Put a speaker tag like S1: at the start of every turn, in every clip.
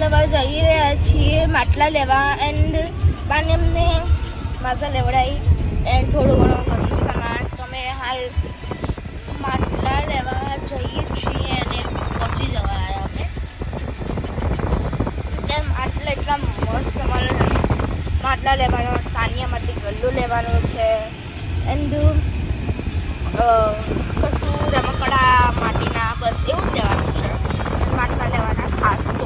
S1: લેવા જઈ રહ્યા છીએ, માટલા લેવા. એન્ડ બાને અમને માઝા લેવડાવી એન્ડ થોડું ઘણું ઘરનું સામાન. તો અમે હાલ માટલા લેવા જઈએ છીએ અને પહોંચી જવા આવ્યા અમે. ત્યાં માટલા એટલા મસ્ત મળે. માટલા લેવાનો, તાનિયામાંથી ગલ્લો લેવાનો છે એન્ડ કશું રમકડા માટીના બસ એવું જ લેવાનું છે. માટલા લેવાના ખાસ તો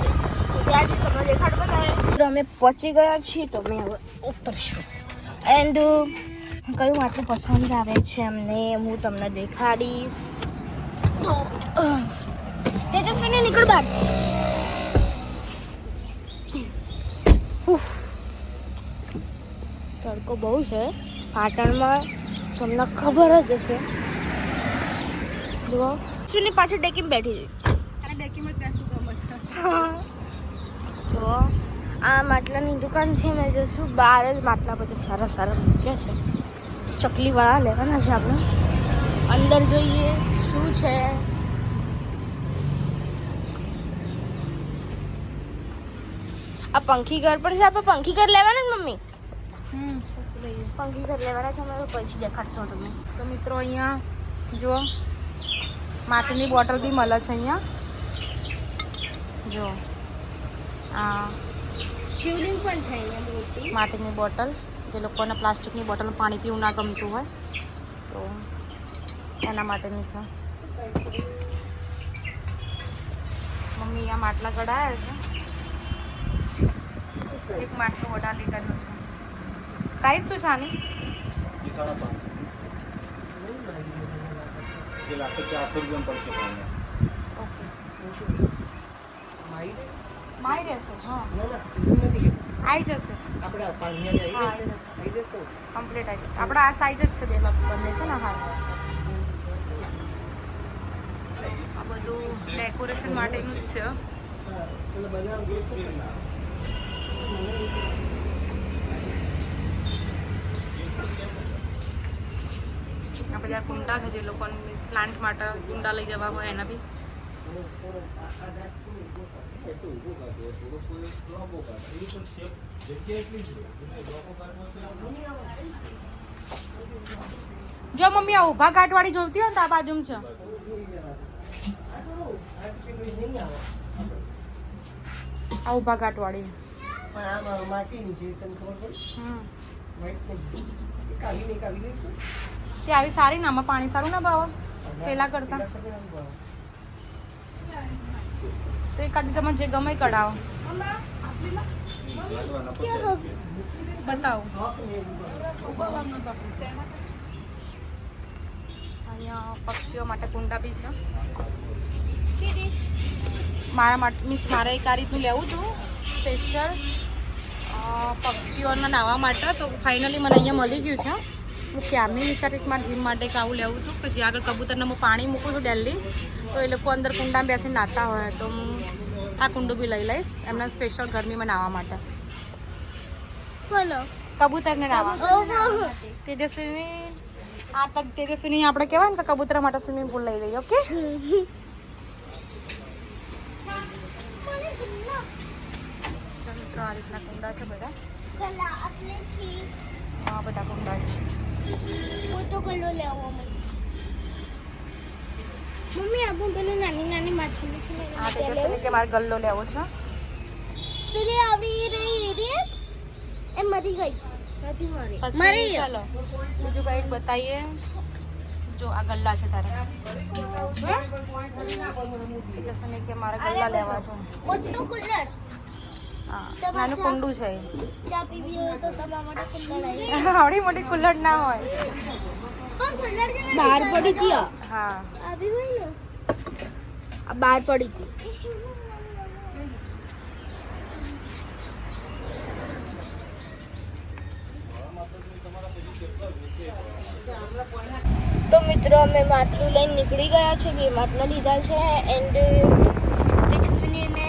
S1: ત્યાંથી તમને દેખાડ બનાવે. તો અમે પહોંચી ગયા છીએ, તો અમે હવે ઉતરશું. એન્ડ કયું માટલું પસંદ આવે છે અમને હું તમને દેખાડીશ. તો તેજસ્વીને નીકળ બહાર. તડકો બહુ છે પાટણમાં, તમને ખબર જ હશે. જુઓ તેજસ્વીની પાછળ ડેકીમાં બેઠી છે. તો આ માટલાની દુકાન છે ને, જશું બહાર જ માટલા બધા સારા સારા મૂક્યા છે. ચકલીવાળા લેવાના છે આપણે. અંદર જોઈએ શું છે. આ પંખી ઘર પણ છે. આપણે પંખી ઘર લેવાના ને મમ્મી? પંખી ઘર લેવાના છે. અમે પછી દેખાડશો તમે.
S2: તો મિત્રો અહીંયા જો માટીની બોટલ બી મળે છે. અહીંયા જો આ
S1: શિવલિંગ પણ છે અહીંયા મોટી.
S2: માટીની બોટલ, જે લોકોને પ્લાસ્ટિકની બોટલમાં પાણી પીવું ના ગમતું હોય તો એના માટેની છે. મમ્મી આ માટલા કઢાયા છે. એક માટલું 18 લીટરનું છે. પ્રાઇસ શું છે આની? માઈ રહેશે. હા આવી જશે. કમ્પ્લીટ આવી જશે. આપણે આ સાઈઝ જ છે બે બંને છે ને. હા આ બધું ડેકોરેશન માટેનું જ છે. આ બધા કુંડા છે, જે લોકોને મીન્સ પ્લાન્ટ માટે કુંડા લઈ જવા હોય એના બી. જો મમ્મી આ ઊભા કાટવાળી જોઈતી હોય ને તો આ બાજુમાં છે. આ ઊભા કાટવાળી તે આવી સારી ને? આમાં પાણી સારું ના ભાવ પેલા કરતા? તો એકાદી તમે જે ગમે કઢાવો. બતાવો. અહીંયા પક્ષીઓ માટે કુંડા બી છે. મારા માટે મીન્સ મારે એક આ રીતનું લેવું હતું સ્પેશિયલ પક્ષીઓના નાહવા માટે. તો ફાઇનલી મને અહીંયા મળી ગયું છે. હું ક્યારની વિચારતી કે મારા જીમ માટે એક આવું લેવું હતું કે જે આગળ કબૂતરને હું પાણી મૂકું છું ડેલી, તો એ લોકો અંદર કુંડામાં બેસીને નાહતા હોય. તો હું આ કુંડું બી લઈ લઈશ એમના સ્પેશિયલ ગરમીમાં નાહવા માટે. કબૂતરને નાહવા. તેજસ્વીની આ તક તેજસ્વીની આપણે કહેવાય ને કે કબૂતર માટે સ્વિમિંગ પૂલ લઈ લઈએ. ઓકે. આ રીતના કુંડા છે બધા. આ બધા કુંડા છે.
S1: મમ્મી આપણે પેલી નાની નાની માછલી છે.
S2: હા તેજસ્વીની કે મારે ગલ્લો લેવો છે.
S1: પેલી આવી રહી રે એ મરી ગઈ. નથી મરી.
S2: પછી ચાલો બીજું કંઈક બતાવીએ. જો આ ગલ્લા છે તારે. તેજસ્વીની કે મારે ગલ્લા લેવા છે.
S1: મોટું કુલર.
S2: હા નાનું કુંડું છે.
S1: ચા પીવી હોય તો તમારા માટે કુલર આવી.
S2: આવડી મોટી કુલ્લડ ના હોય.
S1: પણ કુલર બહાર પડી હતી.
S2: હા
S1: આવી હોય ને આ બહાર પડી હતી. તો મિત્રો અમે માટલું લઈને નીકળી ગયા છે. 2 માટલા લીધા છે. એન્ડ તેજસ્વીનીને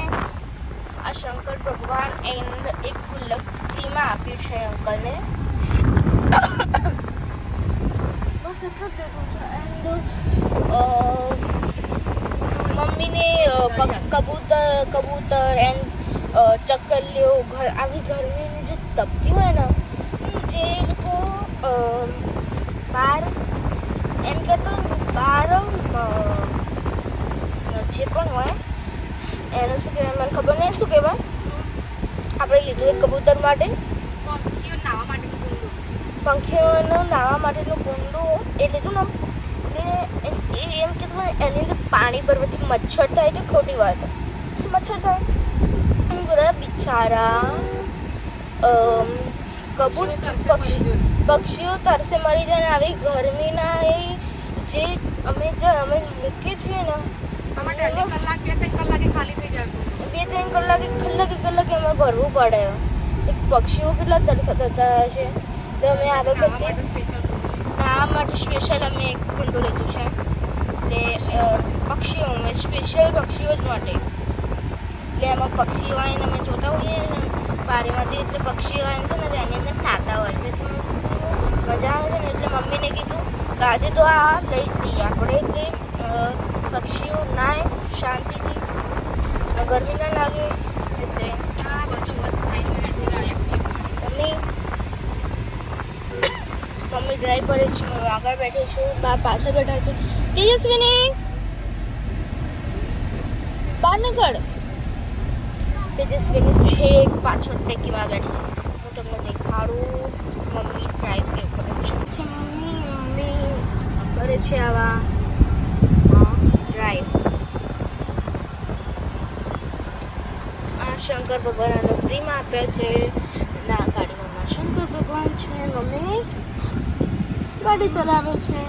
S1: આ શંકર ભગવાન એન્ડ એક ગુલ્લક ફ્રીમાં આપ્યું છે અંકલને. બસ એટલું જ લીધું છે. એન્ડ મમ્મીને કબૂતર એન્ડ ચકલીઓ આવી ગરમીની જે તપતી હોય ને જે લોકો બાર એમ કહેતો બાર જે પણ હોય એનું શું કહેવાય મને ખબર નહીં શું કહેવાય આપણે લીધું એક કબૂતર માટે પંખીઓનું નાહવા માટેનું કુંડું એ લીધું ને એ એમ કીધું એની અંદર પાણી ભરવાથી મચ્છર થાય તો ખોટી વાત શું મચ્છર થાય બધા બિચારા પક્ષીઓ તરસે મરી જાય ને આવી ગરમીના એ જે અમે મૂકીએ છીએ ને બે ત્રણ કલાકે અમારે ભરવું પડે પક્ષીઓ કેટલા તરસતા હશે તો અમે આગળ કરતી આ માટે સ્પેશિયલ અમે એક કુંડું લીધું છે એટલે પક્ષીઓ સ્પેશિયલ પક્ષીઓ જ માટે એટલે એમાં પક્ષીઓ આવીને અમે જોતા હોઈએ ને બારીમાંથી એટલે પક્ષીઓ આવીને છે ને એની અંદર નાતા હોય છે મજા આવે છે ને એટલે મમ્મીને કીધું કે આજે તો આ લઈ જ લઈએ આપણે એટલે પક્ષીઓ નાય શાંતિથી ગરમી ના લાગે એટલે મમ્મી ડ્રાઈવ કરે છે હું આગળ બેઠી છું બા પાછળ બેઠા છે તેજસ્વીની બહાર નીકળ તેજસ્વીની છેક પાછળ ટેકીમાં બેઠી છે હું તમને દેખાડું મમ્મી ડ્રાઈવ કેવું કરે છે મમ્મી કરે છે આવા ડ્રાઈવ આ શંકર ભગવાનનો પ્રેમ આપ્યા છે ના ગાડીમાં શંકર ભગવાન છે મમ્મી ગાડી ચલાવે છે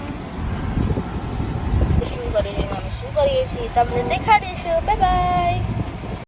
S1: શું કરીએ છીએ તમને દેખાડીશું બાય બાય